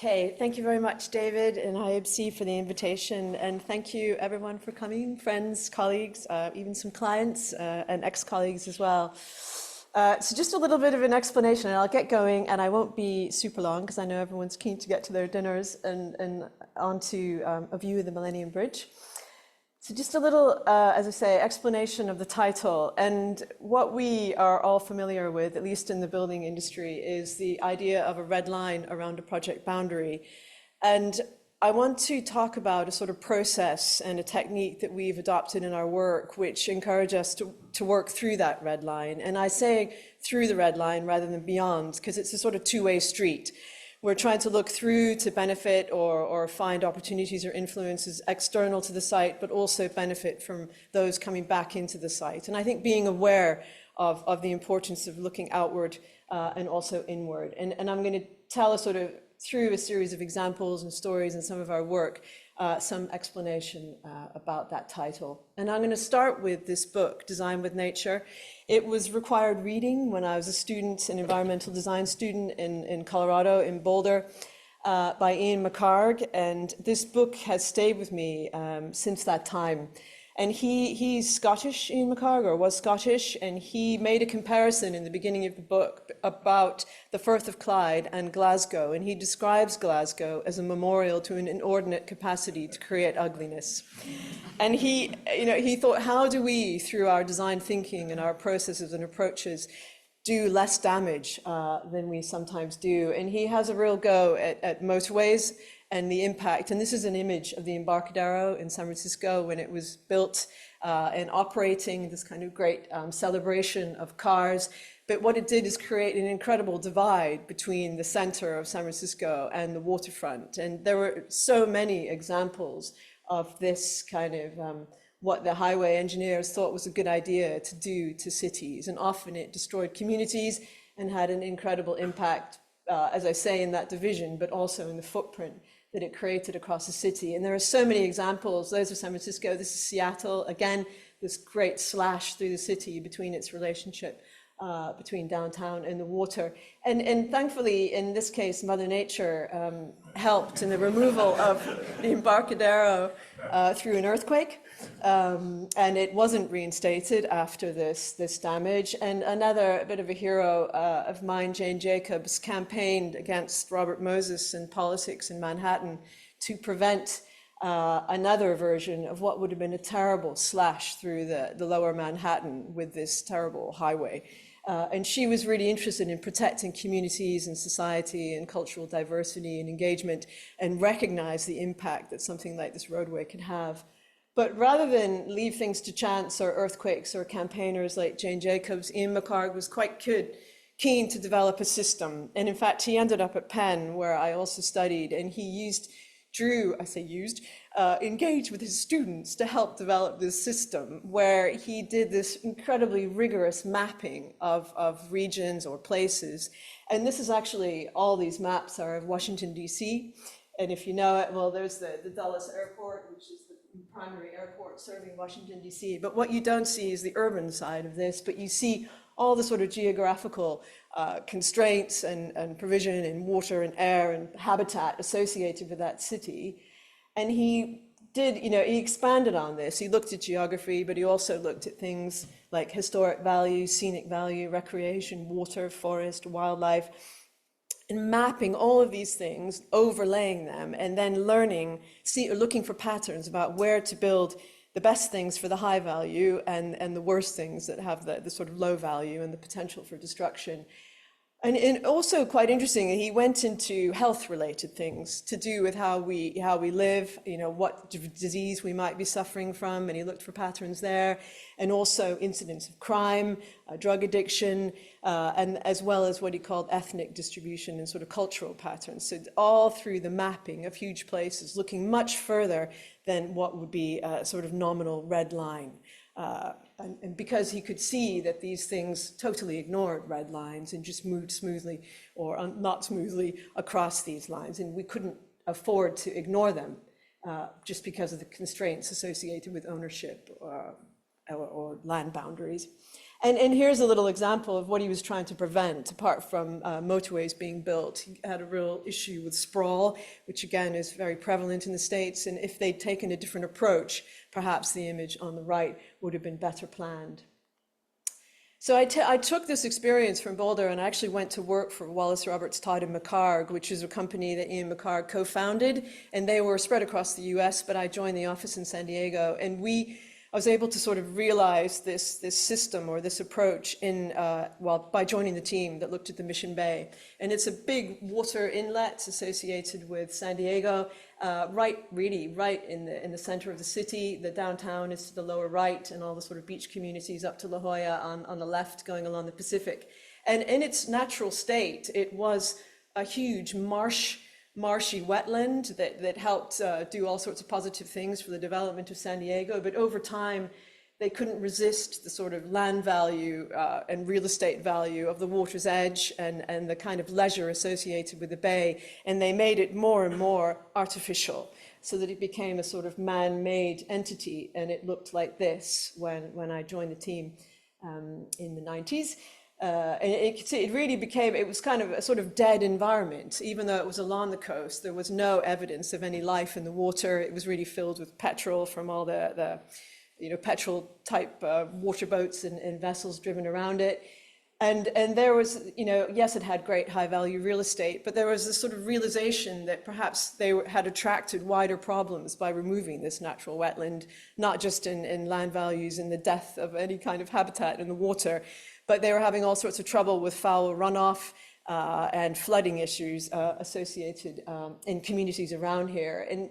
Okay, thank you very much, David and IABSE for the invitation, and thank you everyone for coming, friends, colleagues, even some clients and ex-colleagues as well. So just a little bit of an explanation, and I'll get going, and I won't be super long because I know everyone's keen to get to their dinners and onto a view of the Millennium Bridge. So just a little, as I say, explanation of the title. And what we are all familiar with, at least in the building industry, is the idea of a red line around a project boundary. And I want to talk about a sort of process and a technique that we've adopted in our work, which encourage us to work through that red line. And I say through the red line rather than beyond, because it's a sort of two-way street. We're trying to look through to benefit or find opportunities or influences external to the site, but also benefit from those coming back into the site. And I think being aware of the importance of looking outward and also inward. And I'm going to tell a sort of, through a series of examples and stories and some of our work, some explanation about that title. And I'm going to start with this book, Design with Nature. It was required reading when I was a student, an environmental design student in Colorado, in Boulder, by Ian McHarg. And this book has stayed with me since that time. And he's Scottish, Ian McHarg, or was Scottish, and he made a comparison in the beginning of the book about the Firth of Clyde and Glasgow, and he describes Glasgow as a memorial to an inordinate capacity to create ugliness. And he thought, how do we, through our design thinking and our processes and approaches, do less damage than we sometimes do? And he has a real go at motorways and the impact. And this is an image of the Embarcadero in San Francisco when it was built and operating, this kind of great celebration of cars. But what it did is create an incredible divide between the center of San Francisco and the waterfront. And there were so many examples of this kind of what the highway engineers thought was a good idea to do to cities. And often it destroyed communities and had an incredible impact, as I say, in that division, but also in the footprint that it created across the city. And there are so many examples. Those of San Francisco, this is Seattle. Again, this great slash through the city between its relationship between downtown and the water. And thankfully, in this case, Mother Nature helped in the removal of the Embarcadero through an earthquake. And it wasn't reinstated after this damage. And another bit of a hero of mine, Jane Jacobs, campaigned against Robert Moses and politics in Manhattan to prevent another version of what would have been a terrible slash through the lower Manhattan with this terrible highway. And she was really interested in protecting communities and society and cultural diversity and engagement, and recognized the impact that something like this roadway could have. But rather than leave things to chance or earthquakes or campaigners like Jane Jacobs, Ian McHarg was quite keen to develop a system. And in fact, he ended up at Penn, where I also studied, and he engaged with his students to help develop this system, where he did this incredibly rigorous mapping of regions or places. And this is actually, all these maps are of Washington, DC. And if you know it, well, there's the Dulles Airport, which is the primary airport serving Washington, DC. But what you don't see is the urban side of this, but you see all the sort of geographical constraints and provision in water and air and habitat associated with that city. And he expanded on this. He looked at geography, but he also looked at things like historic value, scenic value, recreation, water, forest, wildlife, and mapping all of these things, overlaying them, and then looking for patterns about where to build the best things for the high value and the worst things that have the sort of low value and the potential for destruction. And also quite interesting, he went into health-related things to do with how we live, what disease we might be suffering from, and he looked for patterns there, and also incidents of crime, drug addiction, and as well as what he called ethnic distribution and sort of cultural patterns. So all through the mapping of huge places, looking much further than what would be a sort of nominal red line. And because he could see that these things totally ignored red lines and just moved smoothly or not smoothly across these lines, and we couldn't afford to ignore them just because of the constraints associated with ownership or land boundaries. And here's a little example of what he was trying to prevent, apart from motorways being built. He had a real issue with sprawl, which again is very prevalent in the States. And if they'd taken a different approach, perhaps the image on the right would have been better planned. So I took this experience from Boulder and I actually went to work for Wallace Roberts Todd and McHarg, which is a company that Ian McHarg co-founded, and they were spread across the US, but I joined the office in San Diego, and I was able to sort of realize this system or this approach by joining the team that looked at the Mission Bay. And it's a big water inlet associated with San Diego, right in the center of the city. The downtown is to the lower right, and all the sort of beach communities up to La Jolla on the left going along the Pacific. And in its natural state, it was a huge marshy wetland that helped do all sorts of positive things for the development of San Diego. But over time, they couldn't resist the sort of land value and real estate value of the water's edge and the kind of leisure associated with the bay. And they made it more and more artificial so that it became a sort of man-made entity. And it looked like this when I joined the team in the 90s. And you can see it really became, it was kind of a sort of dead environment. Even though it was along the coast, there was no evidence of any life in the water. It was really filled with petrol from all the petrol type water boats and vessels driven around it. And there was, yes, it had great high value real estate, but there was this sort of realization that perhaps they had attracted wider problems by removing this natural wetland, not just in land values and the death of any kind of habitat in the water, but they were having all sorts of trouble with foul runoff and flooding issues associated in communities around here. And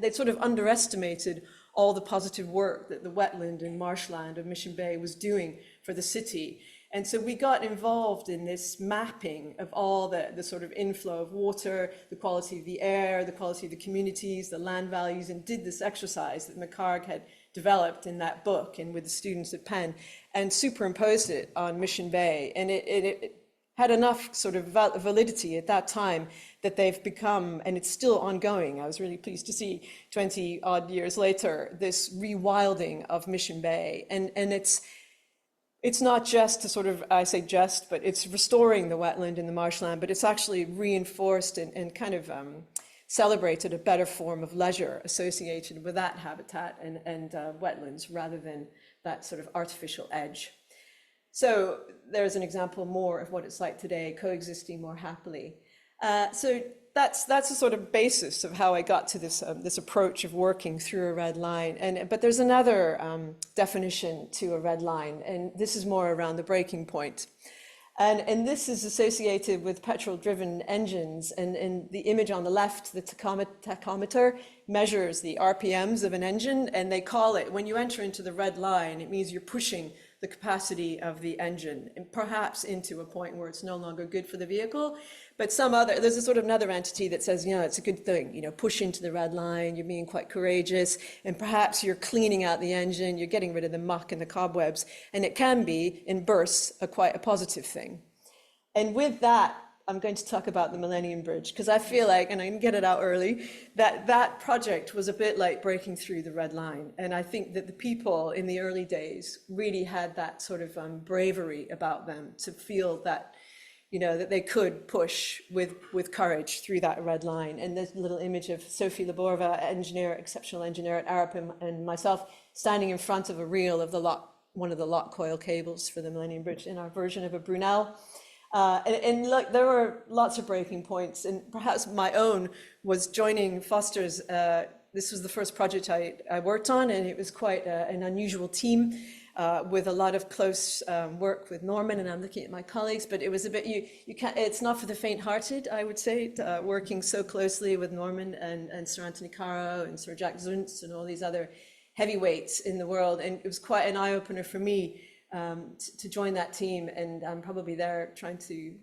they'd sort of underestimated all the positive work that the wetland and marshland of Mission Bay was doing for the city. And so we got involved in this mapping of all the sort of inflow of water, the quality of the air, the quality of the communities, the land values, and did this exercise that McHarg had developed in that book and with the students at Penn, and superimposed it on Mission Bay. And it had enough sort of validity at that time that they've become, and it's still ongoing. I was really pleased to see 20 odd years later, this rewilding of Mission Bay. And it's not just to sort of, I say just, but it's restoring the wetland and the marshland, but it's actually reinforced and kind of celebrated a better form of leisure associated with that habitat and wetlands rather than that sort of artificial edge. So there's an example more of what it's like today, coexisting more happily. So that's a sort of basis of how I got to this approach of working through a red line. But there's another definition to a red line, and this is more around the breaking point. And this is associated with petrol-driven engines. And the image on the left, the tachometer, measures the RPMs of an engine. And they call it, when you enter into the red line, it means you're pushing the capacity of the engine, and perhaps into a point where it's no longer good for the vehicle. But there's a sort of another entity that says, it's a good thing, push into the red line, you're being quite courageous, and perhaps you're cleaning out the engine, you're getting rid of the muck and the cobwebs, and it can be, in bursts, quite a positive thing. And with that, I'm going to talk about the Millennium Bridge, because I feel like, and I can get it out early, that project was a bit like breaking through the red line. And I think that the people in the early days really had that sort of bravery about them to feel that, that they could push with courage through that red line. And there's a little image of Sophie Laborva, exceptional engineer at Arup, and myself standing in front of a reel of one of the lock coil cables for the Millennium Bridge in our version of a Brunel. And look, there were lots of breaking points, and perhaps my own was joining Foster's. This was the first project I worked on, and it was quite an unusual team with a lot of close work with Norman, and I'm looking at my colleagues, but it was a bit, you can't, it's not for the faint-hearted, I would say, working so closely with Norman and Sir Anthony Caro and Sir Jack Zuntz and all these other heavyweights in the world, and it was quite an eye-opener for me to join that team, and I'm probably there trying to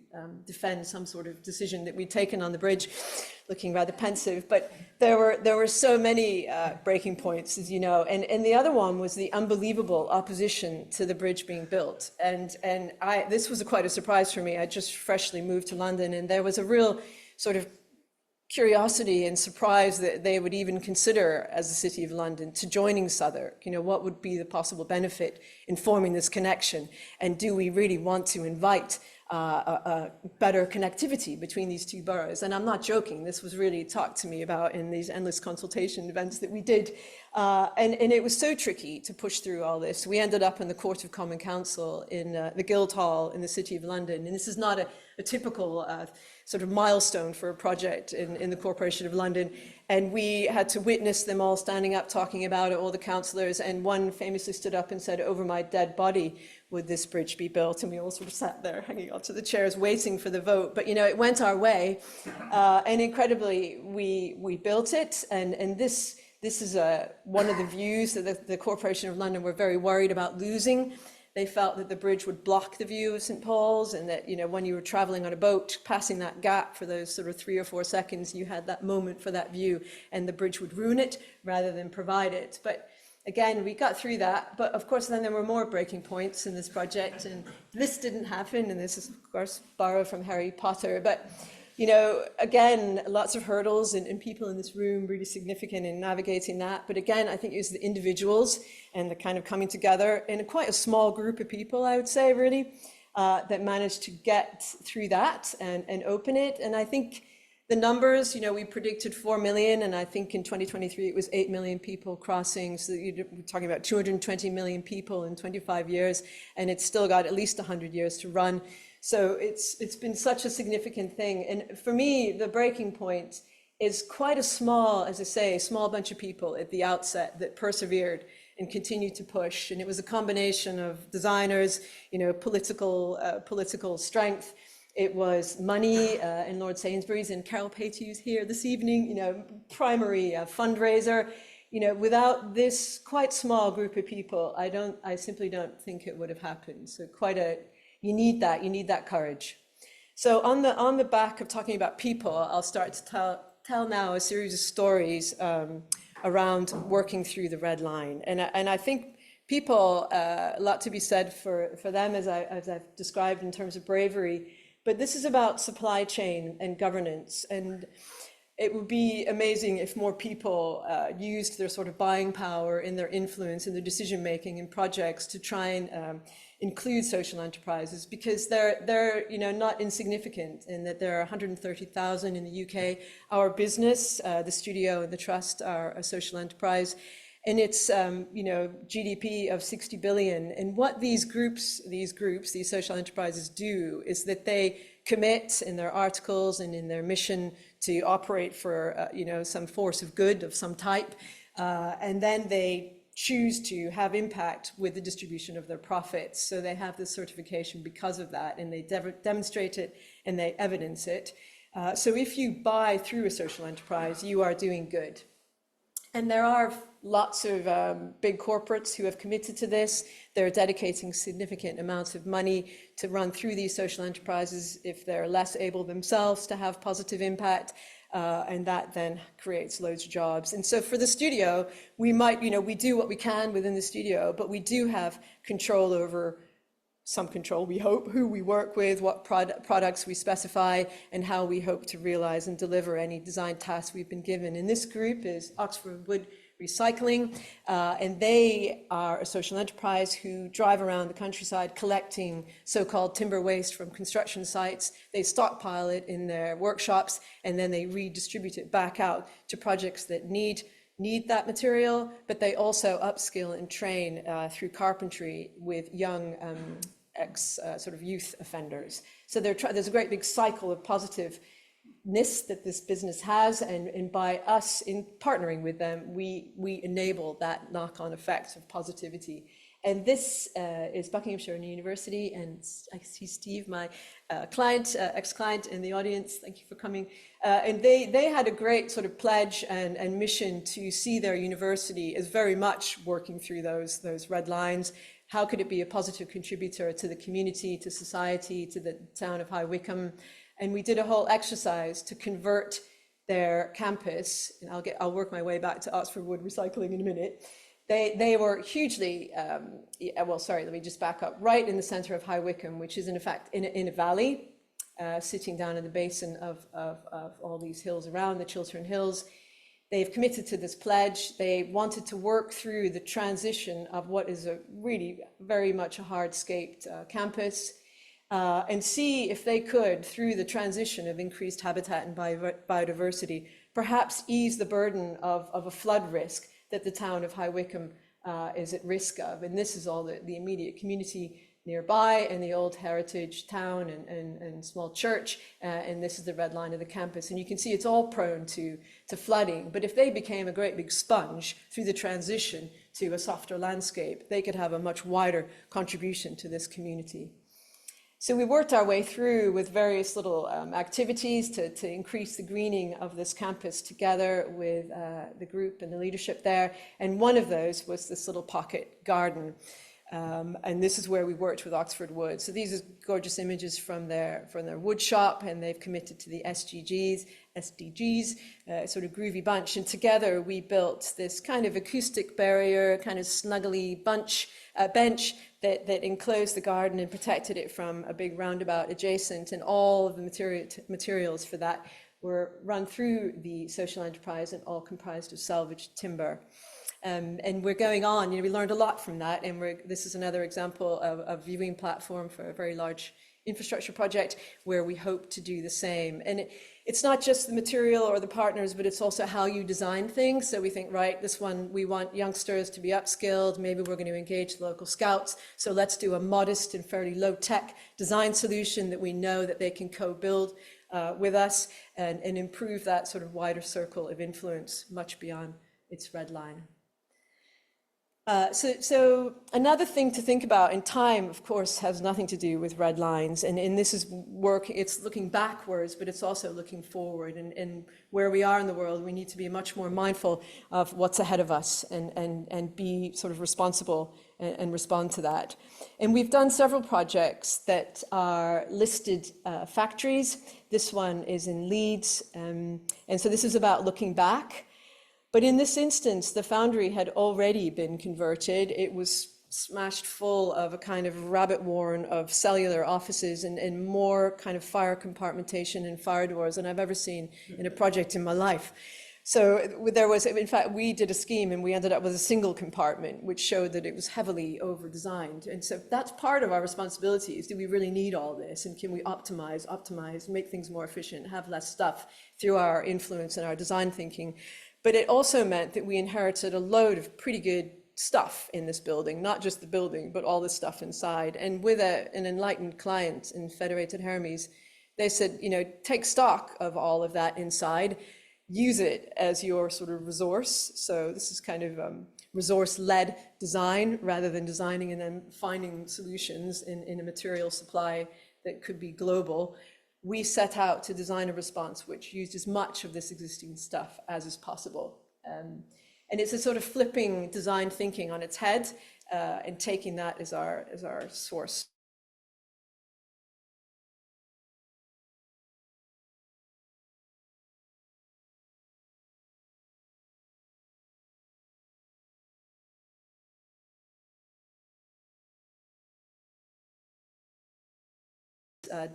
defend some sort of decision that we'd taken on the bridge, looking rather pensive. But there were so many breaking points, as you know, and the other one was the unbelievable opposition to the bridge being built. And this was quite a surprise for me. I just freshly moved to London, and there was a real sort of curiosity and surprise that they would even consider, as the City of London, to joining Southwark. You know, what would be the possible benefit in forming this connection? And do we really want to invite a better connectivity between these two boroughs? And I'm not joking, this was really talked to me about in these endless consultation events that we did. And it was so tricky to push through all this. We ended up in the Court of Common Council in the Guildhall in the City of London. And this is not a typical sort of milestone for a project in the Corporation of London. And we had to witness them all standing up, talking about it, all the councillors. And one famously stood up and said, "Over my dead body would this bridge be built?" And we all sort of sat there hanging onto the chairs waiting for the vote. But, you know, it went our way. And incredibly, we built it. And this is one of the views that the Corporation of London were very worried about losing. They felt that the bridge would block the view of St. Paul's, and that, you know, when you were traveling on a boat, passing that gap for those sort of 3 or 4 seconds, you had that moment for that view, and the bridge would ruin it rather than provide it. But again, we got through that. But of course, then there were more breaking points in this project, and this didn't happen. And this is, of course, borrowed from Harry Potter. But, you know, again, lots of hurdles, and people in this room really significant in navigating that. But again, I think it was the individuals and the kind of coming together in quite a small group of people, I would say, really, that managed to get through that and open it. And I think the numbers, you know, we predicted 4 million, and I think in 2023 it was 8 million people crossing. So we're talking about 220 million people in 25 years, and it's still got at least 100 years to run. So it's been such a significant thing. And for me, the breaking point is quite a small, as I say, a small bunch of people at the outset that persevered and continued to push. And it was a combination of designers, you know, political strength. It was money in Lord Sainsbury's, and Carol Patey's here this evening, you know, primary fundraiser. You know, without this quite small group of people, I simply don't think it would have happened. So you need that courage. So on the back of talking about people, I'll start to tell now a series of stories around working through the red line. And I think people, a lot to be said for them, as I've described in terms of bravery. But this is about supply chain and governance. And it would be amazing if more people used their sort of buying power and their influence in their decision making in projects to try and include social enterprises, because they're you know, not insignificant in that there are 130,000 in the UK. Our business, the studio and the trust, are a social enterprise, and it's you know, GDP of 60 billion. And what these social enterprises do is that they commit in their articles and in their mission to operate for you know, some force of good of some type, and then they choose to have impact with the distribution of their profits. So they have this certification because of that, and they demonstrate it and they evidence it. So if you buy through a social enterprise, you are doing good. And there are lots of big corporates who have committed to this. They're dedicating significant amounts of money to run through these social enterprises if they're less able themselves to have positive impact. And that then creates loads of jobs. And so for the studio, we might, you know, we do what we can within the studio, but we do have control over, some control, we hope, who we work with, what products we specify, and how we hope to realize and deliver any design tasks we've been given. And this group is Oxford Wood Recycling, and they are a social enterprise who drive around the countryside collecting so-called timber waste from construction sites. They stockpile it in their workshops, and then they redistribute it back out to projects that need that material, but they also upskill and train through carpentry with young sort of youth offenders. So there's a great big cycle of positiveness that this business has, and by us in partnering with them, we enable that knock-on effect of positivity. And this is Buckinghamshire University, and I see Steve, my client, ex-client in the audience. Thank you for coming. And they had a great sort of pledge and mission to see their university as very much working through those red lines. How could it be a positive contributor to the community, to society, to the town of High Wycombe? And we did a whole exercise to convert their campus, and I'll work my way back to Oxford Wood Recycling in a minute. They were hugely, well, sorry, let me just back up, right in the center of High Wycombe, which is in effect in a valley. sitting down in the basin of all these hills around the Chiltern Hills. They've committed to this pledge. They wanted to work through the transition of what is a really very much a hardscaped campus and see if they could, through the transition of increased habitat and biodiversity, perhaps ease the burden of a flood risk that the town of High Wycombe is at risk of. And this is all the immediate community nearby and the old heritage town and small church, and this is the red line of the campus. And you can see it's all prone to flooding, but if they became a great big sponge through the transition to a softer landscape, they could have a much wider contribution to this community. So we worked our way through with various little activities to increase the greening of this campus together with the group and the leadership there, and one of those was this little pocket garden. And this is where we worked with Oxford Wood. So these are gorgeous images from their wood shop, and they've committed to the SDGs, sort of groovy bunch. And together we built this kind of acoustic barrier, kind of snuggly bench that enclosed the garden and protected it from a big roundabout adjacent. And all of the materials for that were run through the social enterprise and all comprised of salvaged timber. And we're going on, we learned a lot from that, and this is another example of a viewing platform for a very large infrastructure project where we hope to do the same. And it's not just the material or the partners, but it's also how you design things. So we think, right, this one, we want youngsters to be upskilled, maybe we're going to engage the local scouts, so let's do a modest and fairly low-tech design solution that we know that they can co-build with us and improve that sort of wider circle of influence much beyond its red line. So another thing to think about, and time, of course, has nothing to do with red lines. And this is work, it's looking backwards, but it's also looking forward. And where we are in the world, we need to be much more mindful of what's ahead of us and be sort of responsible and respond to that. And we've done several projects that are listed factories. This one is in Leeds. And so this is about looking back. But in this instance, the foundry had already been converted. It was smashed full of a kind of rabbit warren of cellular offices and more kind of fire compartmentation and fire doors than I've ever seen in a project in my life. So there was, in fact, we did a scheme and we ended up with a single compartment, which showed that it was heavily over-designed. And so that's part of our responsibility, is do we really need all this? And can we optimize, make things more efficient, have less stuff through our influence and our design thinking? But it also meant that we inherited a load of pretty good stuff in this building, not just the building, but all the stuff inside. And with an enlightened client in Federated Hermes, they said, take stock of all of that inside, use it as your sort of resource. So this is kind of resource-led design rather than designing and then finding solutions in a material supply that could be global. We set out to design a response which used as much of this existing stuff as is possible. And it's a sort of flipping design thinking on its head and taking that as our source.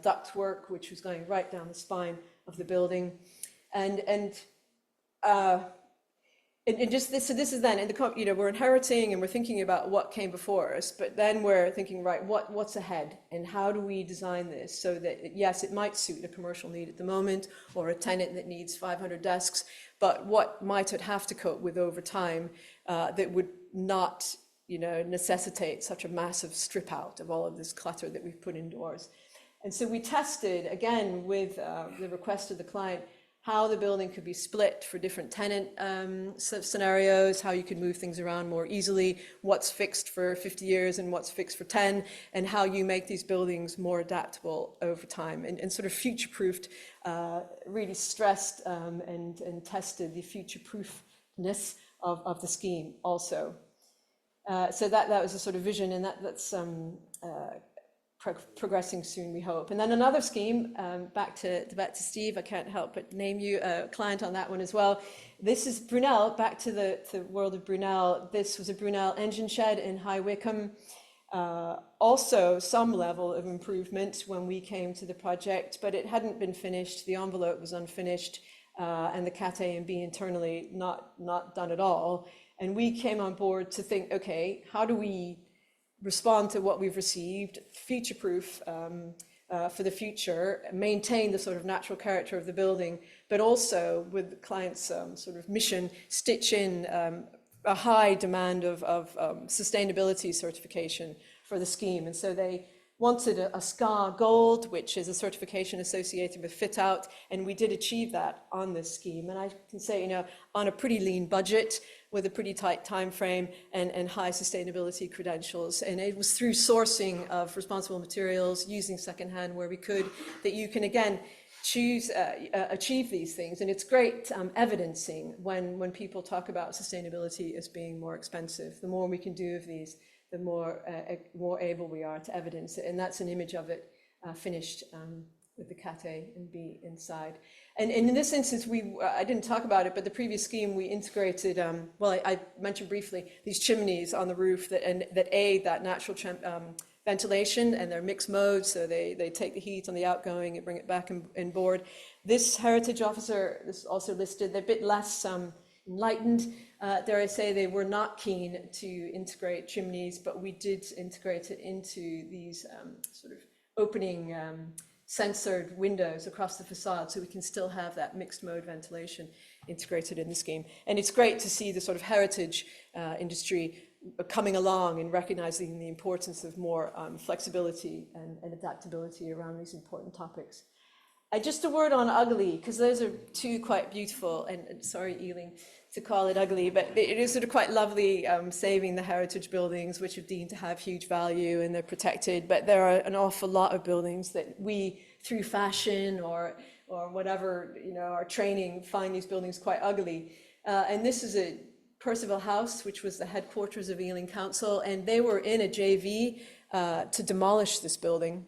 Duct work, which was going right down the spine of the building, and just this. So this is then, and we're inheriting and we're thinking about what came before us, but then we're thinking, right, what's ahead, and how do we design this so that yes, it might suit a commercial need at the moment or a tenant that needs 500 desks, but what might it have to cope with over time that would not, necessitate such a massive strip out of all of this clutter that we've put indoors. And so we tested, again, with the request of the client, how the building could be split for different tenant scenarios, how you could move things around more easily, what's fixed for 50 years and what's fixed for 10, and how you make these buildings more adaptable over time, and sort of future-proofed, really stressed and tested the future-proofness of the scheme also. So that was a sort of vision, and that's progressing soon, we hope. And then another scheme, back to Steve, I can't help but name you a client on that one as well. This is Brunel, back to the world of Brunel. This was a Brunel engine shed in High Wycombe. All also some level of improvement when we came to the project, but it hadn't been finished, the envelope was unfinished, and the Cat A and B internally not done at all. And we came on board to think, okay, how do we respond to what we've received, future-proof for the future, maintain the sort of natural character of the building, but also with the client's sort of mission, stitch in a high demand of sustainability certification for the scheme. And so they wanted a SCA Gold, which is a certification associated with fit out, and we did achieve that on this scheme. And I can say, you know, on a pretty lean budget with a pretty tight time frame and high sustainability credentials. And it was through sourcing of responsible materials, using secondhand where we could, that you can again choose achieve these things. And it's great evidencing when people talk about sustainability as being more expensive. The more we can do of these, the more able we are to evidence it. And that's an image of it finished with the Cat A and B inside. And in this instance, I didn't talk about it, but the previous scheme, we integrated, well, I mentioned briefly, these chimneys on the roof that aid that natural ventilation, and they're mixed mode, so they take the heat on the outgoing and bring it back inboard. This heritage officer, this is also listed, they're a bit less enlightened. Dare I say, they were not keen to integrate chimneys, but we did integrate it into these sort of opening censored windows across the facade, so we can still have that mixed mode ventilation integrated in the scheme. And it's great to see the sort of heritage industry coming along and recognizing the importance of more flexibility and adaptability around these important topics. Just a word on ugly, because those are two quite beautiful, and sorry, Ealing, to call it ugly, but it is sort of quite lovely saving the heritage buildings, which are deemed to have huge value and they're protected. But there are an awful lot of buildings that we, through fashion or whatever, you know, our training, find these buildings quite ugly. And this is a Percival House, which was the headquarters of Ealing Council, and they were in a JV to demolish this building.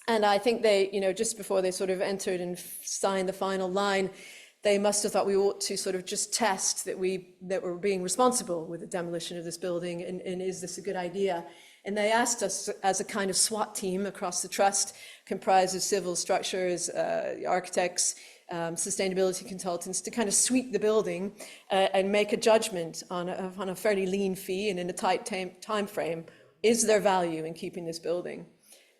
And I think they, you know, just before they sort of entered and signed the final line, they must have thought we ought to sort of just test that we're being responsible with the demolition of this building, and is this a good idea? And they asked us, as a kind of SWAT team across the trust, comprised of civil structures, architects, sustainability consultants, to kind of sweep the building and make a judgment on a fairly lean fee and in a tight time frame. Is there value in keeping this building?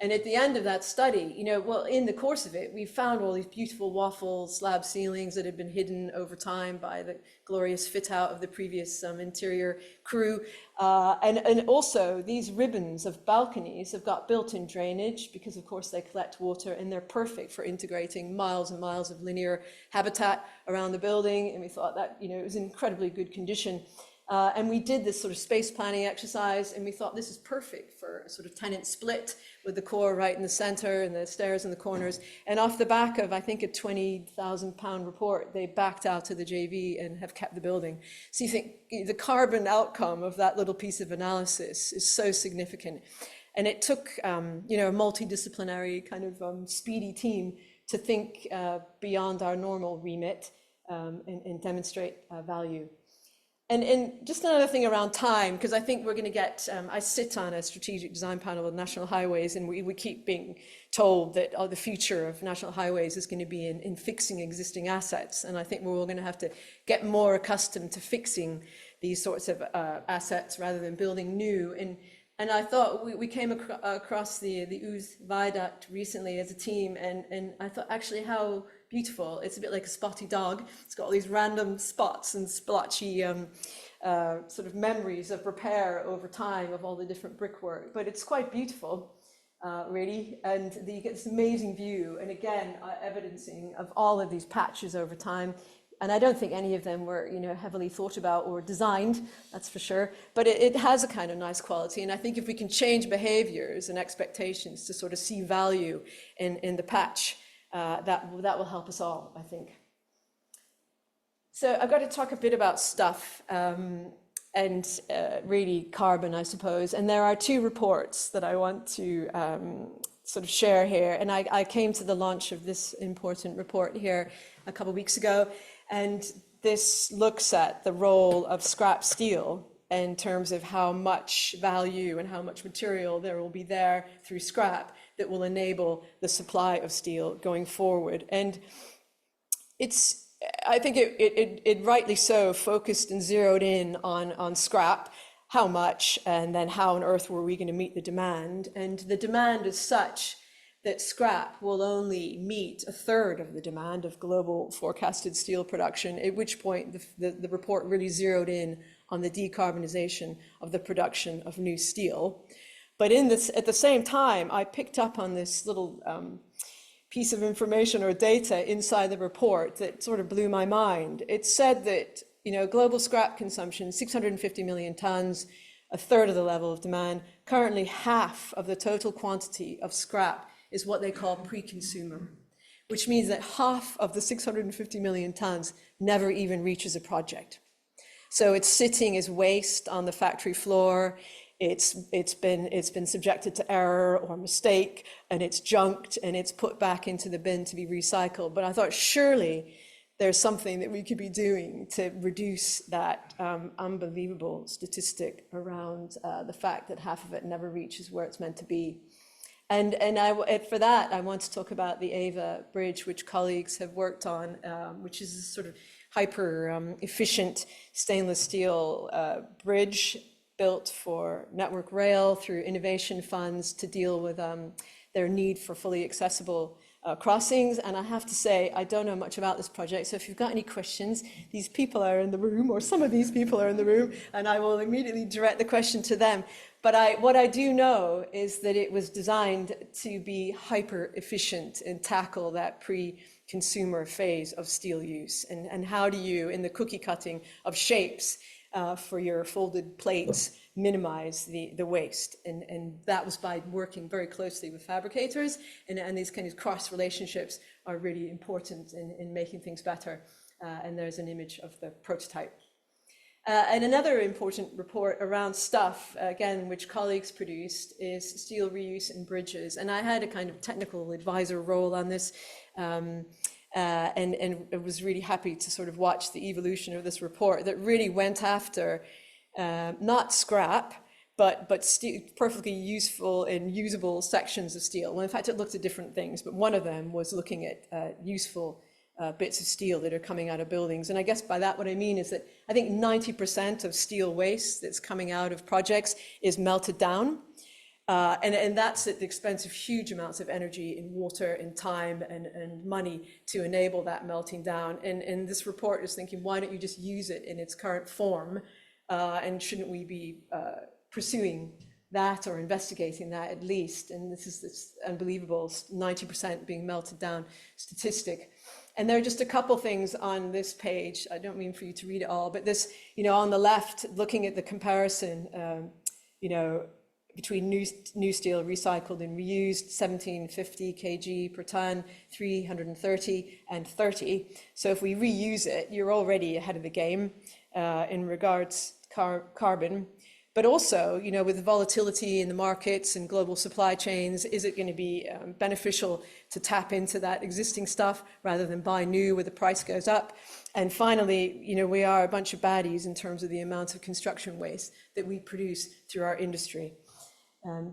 And at the end of that study, you know, well, in the course of it, we found all these beautiful waffle slab ceilings that had been hidden over time by the glorious fit out of the previous interior crew. And also these ribbons of balconies have got built-in drainage because, of course, they collect water, and they're perfect for integrating miles and miles of linear habitat around the building. And we thought that, you know, it was in incredibly good condition. And we did this sort of space planning exercise, and we thought this is perfect for a sort of tenant split with the core right in the center and the stairs in the corners. And off the back of, I think, a £20,000 report, they backed out of the JV and have kept the building. So you think the carbon outcome of that little piece of analysis is so significant. And it took, you know, a multidisciplinary kind of speedy team to think beyond our normal remit and demonstrate value. And just another thing around time, because I think we're going to get, I sit on a strategic design panel of national highways, and we keep being told that the future of national highways is going to be in fixing existing assets. And I think we're all going to have to get more accustomed to fixing these sorts of assets rather than building new. And I thought we came across the Ouse Viaduct recently as a team, and I thought actually how beautiful. It's a bit like a spotty dog. It's got all these random spots and splotchy sort of memories of repair over time of all the different brickwork, but it's quite beautiful, really. And you get this amazing view, and again, evidencing of all of these patches over time. And I don't think any of them were, you know, heavily thought about or designed, that's for sure. But it has a kind of nice quality. And I think if we can change behaviors and expectations to sort of see value in the patch, that will help us all, I think. So I've got to talk a bit about stuff and really carbon, I suppose. And there are two reports that I want to sort of share here. And I came to the launch of this important report here a couple of weeks ago. And this looks at the role of scrap steel in terms of how much value and how much material there will be there through scrap that will enable the supply of steel going forward. And I think it rightly so focused and zeroed in on scrap, how much, and then how on earth were we going to meet the demand. And the demand is such that scrap will only meet a third of the demand of global forecasted steel production, at which point the report really zeroed in on the decarbonization of the production of new steel. But at the same time, I picked up on this little piece of information or data inside the report that sort of blew my mind. It said that, global scrap consumption, 650 million tons, a third of the level of demand. Currently, half of the total quantity of scrap is what they call pre-consumer, which means that half of the 650 million tons never even reaches a project. So it's sitting as waste on the factory floor. It's been subjected to error or mistake, and it's junked and it's put back into the bin to be recycled. But I thought surely there's something that we could be doing to reduce that unbelievable statistic around the fact that half of it never reaches where it's meant to be. And for that, I want to talk about the AVA bridge, which colleagues have worked on, which is a sort of hyper efficient stainless steel bridge built for Network Rail through innovation funds to deal with their need for fully accessible crossings. And I have to say, I don't know much about this project, so if you've got any questions, these people are in the room, or some of these people are in the room, and I will immediately direct the question to them. But what I do know is that it was designed to be hyper efficient and tackle that pre-consumer phase of steel use. And how do you, in the cookie cutting of shapes for your folded plates, minimize the waste? And that was by working very closely with fabricators, and these kind of cross relationships are really important in making things better. And there's an image of the prototype. And another important report around stuff, again, which colleagues produced, is steel reuse in bridges. And I had a kind of technical advisor role on this, and I was really happy to sort of watch the evolution of this report that really went after not scrap, but steel, perfectly useful and usable sections of steel. Well, in fact, it looked at different things, but one of them was looking at useful bits of steel that are coming out of buildings. And I guess by that what I mean is that I think 90% of steel waste that's coming out of projects is melted down. And that's at the expense of huge amounts of energy and water and time and money to enable that melting down. And this report is thinking, why don't you just use it in its current form? And shouldn't we be pursuing that or investigating that at least? And this is this unbelievable 90% being melted down statistic. And there are just a couple things on this page. I don't mean for you to read it all, but this, on the left, looking at the comparison, between new steel recycled and reused, 1750 kg per ton, 330 and 30. So if we reuse it, you're already ahead of the game in regards carbon. But also, with the volatility in the markets and global supply chains, is it going to be beneficial to tap into that existing stuff rather than buy new where the price goes up? And finally, we are a bunch of baddies in terms of the amount of construction waste that we produce through our industry.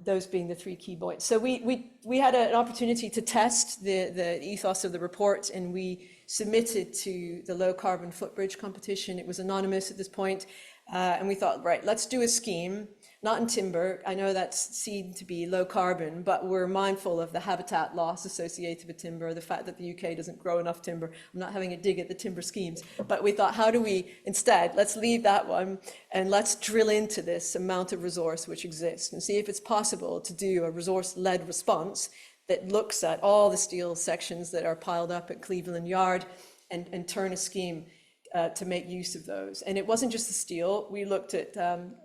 Those being the three key points. So we had an opportunity to test the ethos of the report, and we submitted to the low carbon footbridge competition. It was anonymous at this point. And we thought, right, let's do a scheme, not in timber. I know that's seen to be low carbon, but we're mindful of the habitat loss associated with timber, the fact that the UK doesn't grow enough timber. I'm not having a dig at the timber schemes, but we thought, how do we instead, let's leave that one and let's drill into this amount of resource which exists and see if it's possible to do a resource-led response that looks at all the steel sections that are piled up at Cleveland Yard and turn a scheme to make use of those. And it wasn't just the steel. We looked at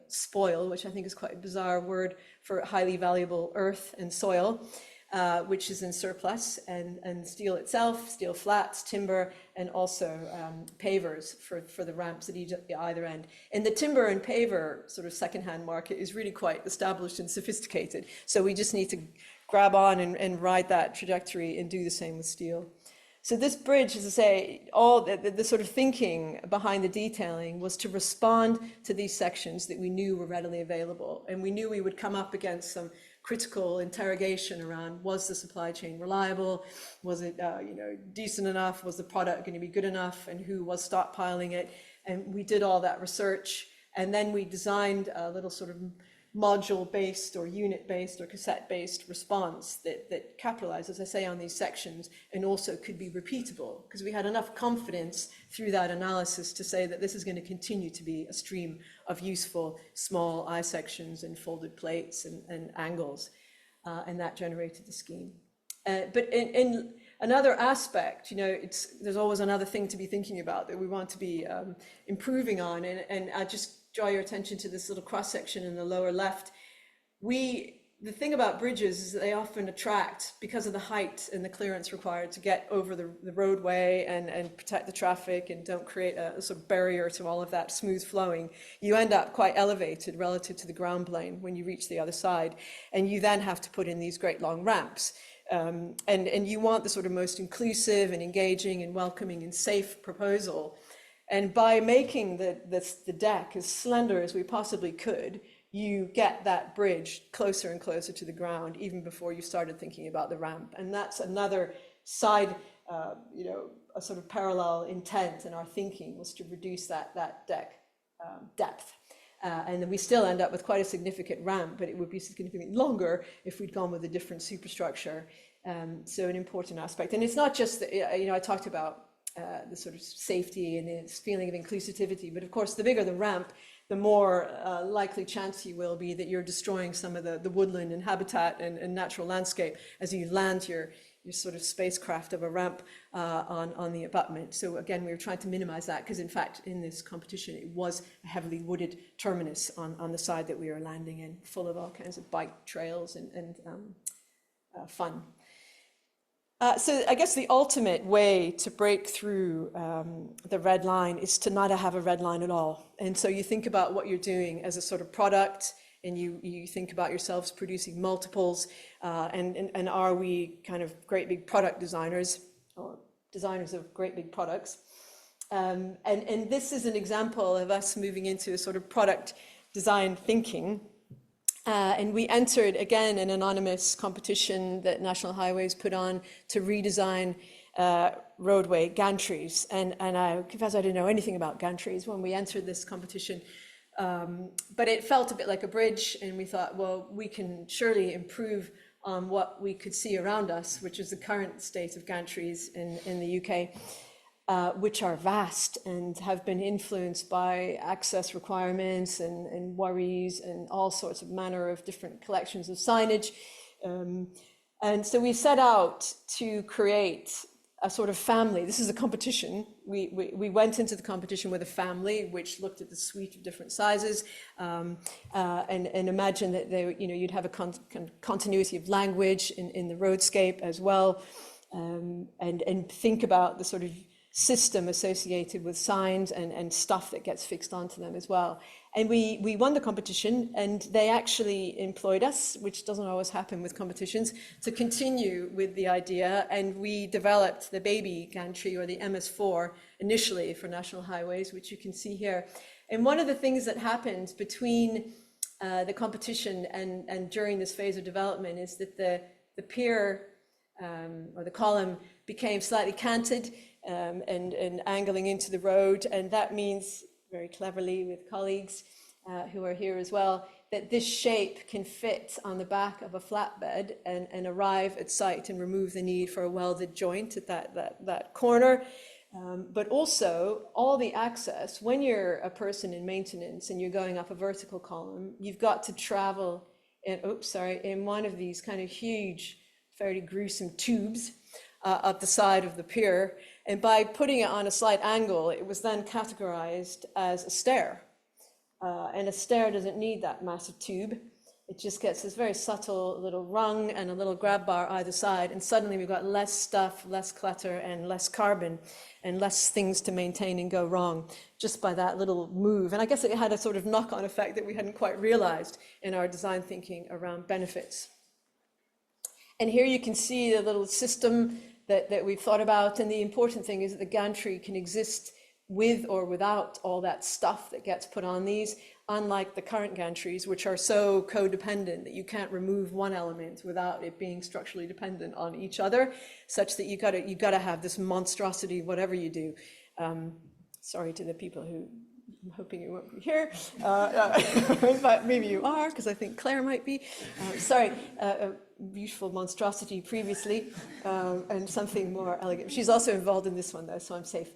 spoil, which I think is quite a bizarre word for highly valuable earth and soil, which is in surplus, and steel itself, steel flats, timber, and also pavers for the ramps at either end. And the timber and paver sort of secondhand market is really quite established and sophisticated. So we just need to grab on and ride that trajectory and do the same with steel. So this bridge, as I say, all the sort of thinking behind the detailing was to respond to these sections that we knew were readily available. And we knew we would come up against some critical interrogation around, was the supply chain reliable? Was it decent enough? Was the product going to be good enough? And who was stockpiling it? And we did all that research. And then we designed a little sort of module-based or unit-based or cassette-based response that capitalized, as I say, on these sections and also could be repeatable, because we had enough confidence through that analysis to say that this is going to continue to be a stream of useful small eye sections and folded plates and angles, and that generated the scheme. But in another aspect, there's always another thing to be thinking about that we want to be improving on, and I just draw your attention to this little cross section in the lower left. The thing about bridges is that they often attract, because of the height and the clearance required to get over the roadway and protect the traffic and don't create a sort of barrier to all of that smooth flowing, you end up quite elevated relative to the ground plane when you reach the other side. And you then have to put in these great long ramps. And you want the sort of most inclusive and engaging and welcoming and safe proposal. And by making the deck as slender as we possibly could, you get that bridge closer and closer to the ground, even before you started thinking about the ramp. And that's another side, a sort of parallel intent in our thinking, was to reduce that deck depth. And then we still end up with quite a significant ramp, but it would be significantly longer if we'd gone with a different superstructure. So an important aspect. And it's not just that, I talked about the sort of safety and this feeling of inclusivity, but of course, the bigger the ramp, the more likely chance you will be that you're destroying some of the woodland and habitat and natural landscape as you land your sort of spacecraft of a ramp on the abutment. So again, we were trying to minimize that, because in fact, in this competition, it was a heavily wooded terminus on the side that we were landing in, full of all kinds of bike trails and fun. So I guess the ultimate way to break through the red line is to not have a red line at all. And so you think about what you're doing as a sort of product, and you think about yourselves producing multiples, and are we kind of great big product designers, or designers of great big products? And this is an example of us moving into a sort of product design thinking. And we entered, again, an anonymous competition that National Highways put on to redesign roadway gantries. And I confess I didn't know anything about gantries when we entered this competition. But it felt a bit like a bridge, and we thought, well, we can surely improve on what we could see around us, which is the current state of gantries in the UK. Which are vast and have been influenced by access requirements and worries and all sorts of manner of different collections of signage. And so we set out to create a sort of family. This is a competition. We went into the competition with a family which looked at the suite of different sizes, and imagine that you'd have a continuity of language in the roadscape as well, and think about the sort of system associated with signs and stuff that gets fixed onto them as well. And we won the competition, and they actually employed us, which doesn't always happen with competitions, to continue with the idea. And we developed the baby gantry, or the MS4, initially for National Highways, which you can see here. And one of the things that happened between the competition and during this phase of development is that the pier, or the column, became slightly canted, and angling into the road. And that means, very cleverly with colleagues who are here as well, that this shape can fit on the back of a flatbed and arrive at site and remove the need for a welded joint at that corner. But also all the access, when you're a person in maintenance and you're going up a vertical column, you've got to travel in one of these kind of huge, very gruesome tubes at the side of the pier. And by putting it on a slight angle, it was then categorized as a stair. And a stair doesn't need that massive tube. It just gets this very subtle little rung and a little grab bar either side. And suddenly we've got less stuff, less clutter, and less carbon, and less things to maintain and go wrong just by that little move. And I guess it had a sort of knock-on effect that we hadn't quite realized in our design thinking around benefits. And here you can see the little system that we've thought about. And the important thing is that the gantry can exist with or without all that stuff that gets put on these, unlike the current gantries, which are so codependent that you can't remove one element without it being structurally dependent on each other, such that you gotta have this monstrosity, whatever you do. Sorry to the people who, I'm hoping you won't be here, but maybe you are, because I think Claire might be. Sorry, a beautiful monstrosity previously, and something more elegant. She's also involved in this one though, so I'm safe.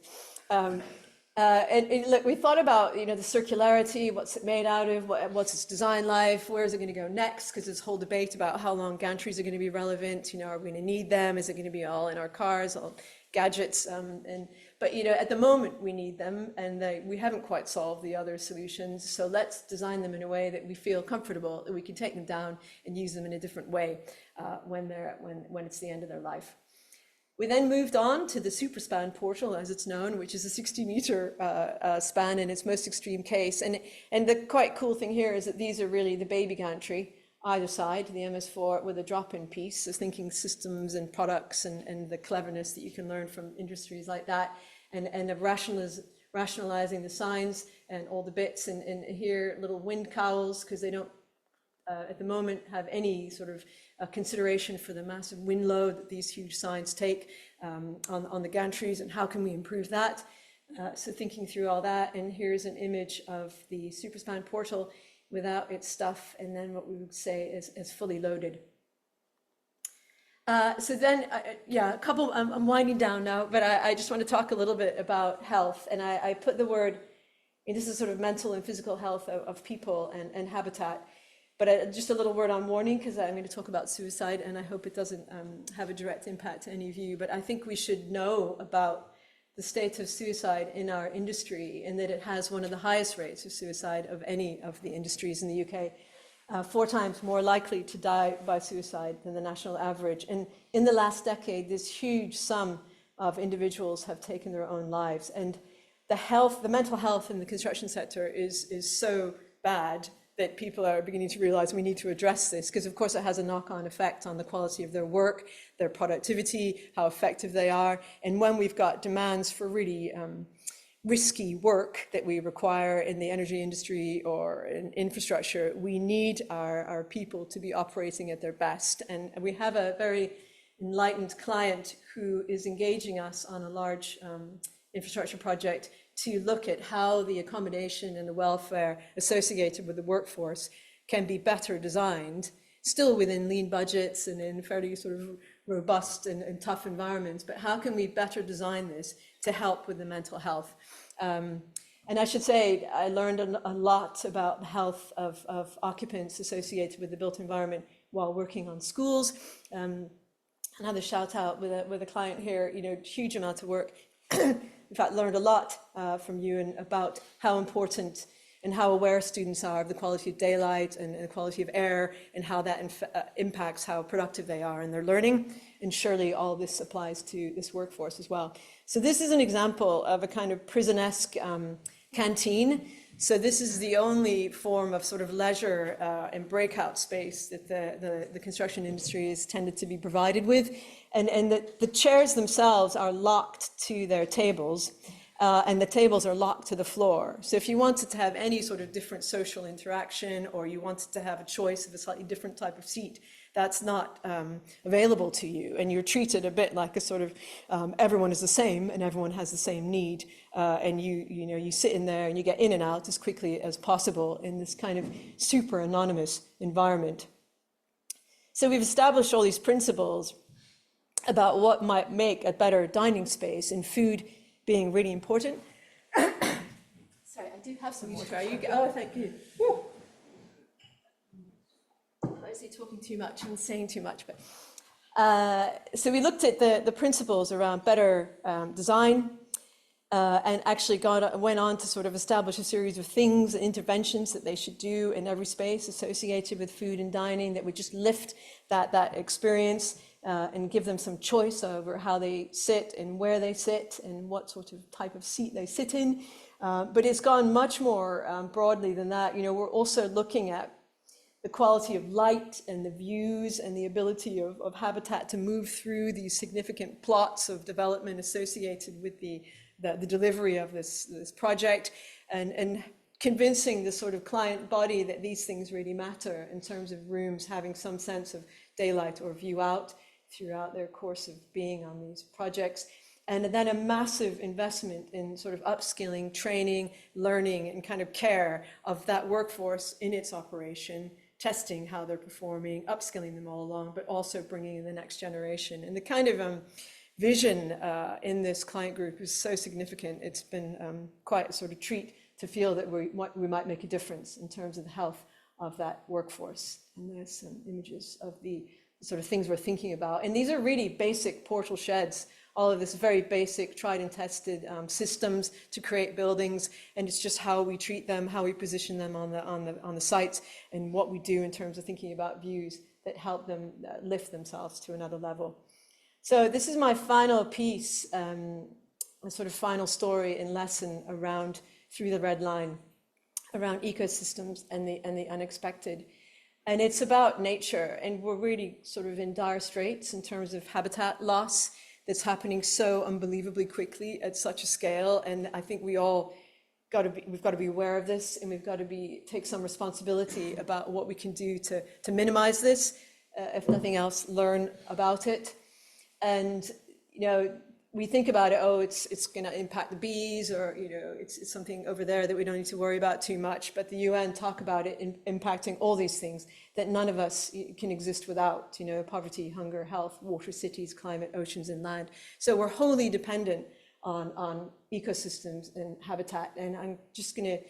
And look, we thought about, the circularity, what's it made out of, what's its design life, where is it going to go next? Because there's a whole debate about how long gantries are going to be relevant. Are we going to need them? Is it going to be all in our cars, all gadgets? But at the moment we need them, and we haven't quite solved the other solutions. So let's design them in a way that we feel comfortable that we can take them down and use them in a different way when it's the end of their life. We then moved on to the superspan portal, as it's known, which is a 60-meter span in its most extreme case. And the quite cool thing here is that these are really the baby gantry, either side, the MS4 with a drop-in piece, so thinking systems and products and the cleverness that you can learn from industries like that, and of rationalizing the signs and all the bits, and here little wind cowls, because they don't at the moment have any sort of consideration for the massive wind load that these huge signs take on the gantries, and how can we improve that? So thinking through all that, and here's an image of the superspan portal without its stuff, and then what we would say is fully loaded. So then, a couple, I'm winding down now, but I just want to talk a little bit about health, and I put the word, and this is sort of mental and physical health of people and habitat. But just a little word on warning, because I'm going to talk about suicide, and I hope it doesn't have a direct impact to any of you. But I think we should know about the state of suicide in our industry, and that it has one of the highest rates of suicide of any of the industries in the UK, 4 times more likely to die by suicide than the national average. And in the last decade, this huge sum of individuals have taken their own lives. And the mental health in the construction sector is so bad that people are beginning to realize we need to address this, because of course it has a knock-on effect on the quality of their work, their productivity, how effective they are. And when we've got demands for really risky work that we require in the energy industry or in infrastructure, we need our people to be operating at their best. And we have a very enlightened client who is engaging us on a large infrastructure project to look at how the accommodation and the welfare associated with the workforce can be better designed, still within lean budgets and in fairly sort of robust and tough environments, but how can we better design this to help with the mental health? And I should say, I learned a lot about the health of occupants associated with the built environment while working on schools. Another shout out with a client here, huge amount of work. In fact, learned a lot from you and about how important and how aware students are of the quality of daylight and the quality of air, and how that impacts how productive they are in their learning. And surely all this applies to this workforce as well. So this is an example of a kind of prison-esque canteen. So this is the only form of sort of leisure and breakout space that the construction industry has tended to be provided with. And the chairs themselves are locked to their tables, and the tables are locked to the floor. So if you wanted to have any sort of different social interaction, or you wanted to have a choice of a slightly different type of seat, that's not available to you, and you're treated a bit like a sort of everyone is the same and everyone has the same need, and you sit in there and you get in and out as quickly as possible in this kind of super anonymous environment. So we've established all these principles about what might make a better dining space, and food being really important. Sorry, I do have some water. Oh, thank you. Woo. Talking too much and saying too much, but so we looked at the principles around better design, and actually went on to sort of establish a series of things and interventions that they should do in every space associated with food and dining that would just lift that experience, and give them some choice over how they sit and where they sit and what sort of type of seat they sit in. But it's gone much more broadly than that. We're also looking at the quality of light and the views and the ability of habitat to move through these significant plots of development associated with the delivery of this project, and convincing the sort of client body that these things really matter in terms of rooms having some sense of daylight or view out throughout their course of being on these projects. And then a massive investment in sort of upskilling, training, learning, and kind of care of that workforce in its operation, testing how they're performing, upskilling them all along, but also bringing in the next generation. And the kind of vision in this client group is so significant. It's been quite a sort of treat to feel that we might make a difference in terms of the health of that workforce. And there's some images of the sort of things we're thinking about. And these are really basic portal sheds, all of this very basic tried and tested systems to create buildings. And it's just how we treat them, how we position them on the sites, and what we do in terms of thinking about views that help them lift themselves to another level. So this is my final piece, a sort of final story and lesson around through the red line, around ecosystems and the unexpected. And it's about nature, and we're really sort of in dire straits in terms of habitat loss that's happening so unbelievably quickly at such a scale. And I think we've got to be aware of this, and we've got to take some responsibility about what we can do to minimize this, if nothing else, learn about it. And, we think about it, it's going to impact the bees, or, it's something over there that we don't need to worry about too much. But the UN talk about it impacting all these things that none of us can exist without, poverty, hunger, health, water, cities, climate, oceans, and land. So we're wholly dependent on ecosystems and habitat. And I'm just going to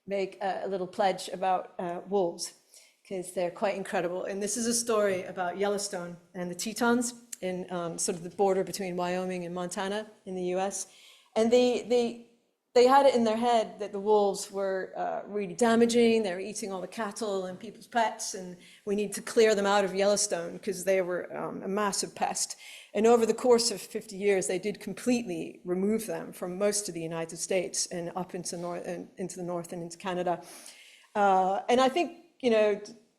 make a little pledge about wolves, because they're quite incredible. And this is a story about Yellowstone and the Tetons in sort of the border between Wyoming and Montana in the US. And they had it in their head that the wolves were really damaging. They were eating all the cattle and people's pets, and we need to clear them out of Yellowstone because they were a massive pest. And over the course of 50 years, they did completely remove them from most of the United States and up into the north and into Canada. And I think,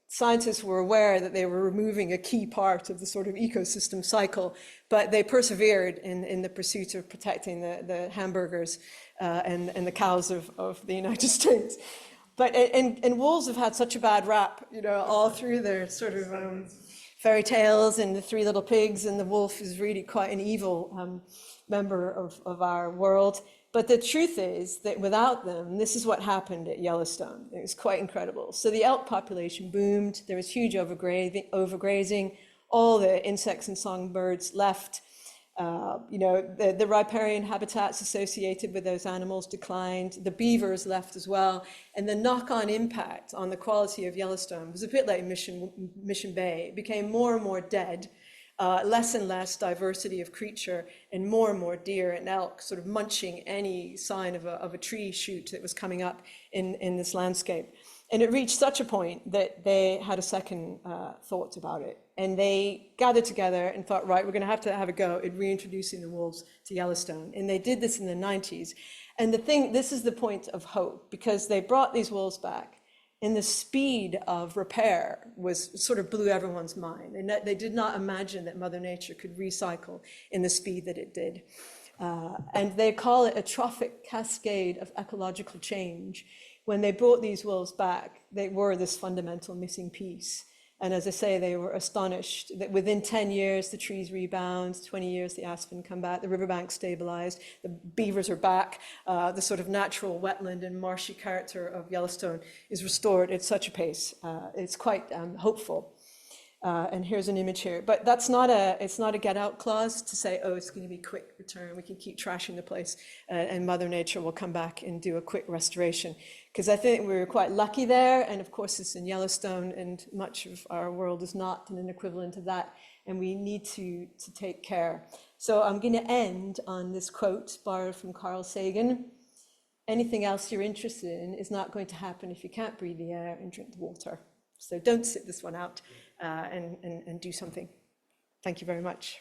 scientists were aware that they were removing a key part of the sort of ecosystem cycle, but they persevered in the pursuit of protecting the hamburgers and the cows of the United States. But and wolves have had such a bad rap, all through their sort of fairy tales and the Three Little Pigs, and the wolf is really quite an evil member of our world. But the truth is that without them, this is what happened at Yellowstone. It was quite incredible. So the elk population boomed. There was huge overgrazing. All the insects and songbirds left. The riparian habitats associated with those animals declined. The beavers left as well. And the knock-on impact on the quality of Yellowstone was a bit like Mission Bay. It became more and more dead. Less and less diversity of creature, and more deer and elk sort of munching any sign of a tree shoot that was coming up in this landscape. And it reached such a point that they had a second thought about it. And they gathered together and thought, right, we're going to have a go at reintroducing the wolves to Yellowstone. And they did this in the 90s. And this is the point of hope, because they brought these wolves back. And the speed of repair sort of blew everyone's mind. And they did not imagine that Mother Nature could recycle in the speed that it did. And they call it a trophic cascade of ecological change. When they brought these wolves back, they were this fundamental missing piece. And as I say, they were astonished that within 10 years, the trees rebound, 20 years, the aspen come back, the riverbank stabilized, the beavers are back, the sort of natural wetland and marshy character of Yellowstone is restored at such a pace. It's quite hopeful. And here's an image here. But it's not a get out clause to say, it's going to be quick return. We can keep trashing the place and Mother Nature will come back and do a quick restoration. Because I think we were quite lucky there. And of course, it's in Yellowstone, and much of our world is not an equivalent of that. And we need to take care. So I'm going to end on this quote borrowed from Carl Sagan. Anything else you're interested in is not going to happen if you can't breathe the air and drink the water. So don't sit this one out and do something. Thank you very much.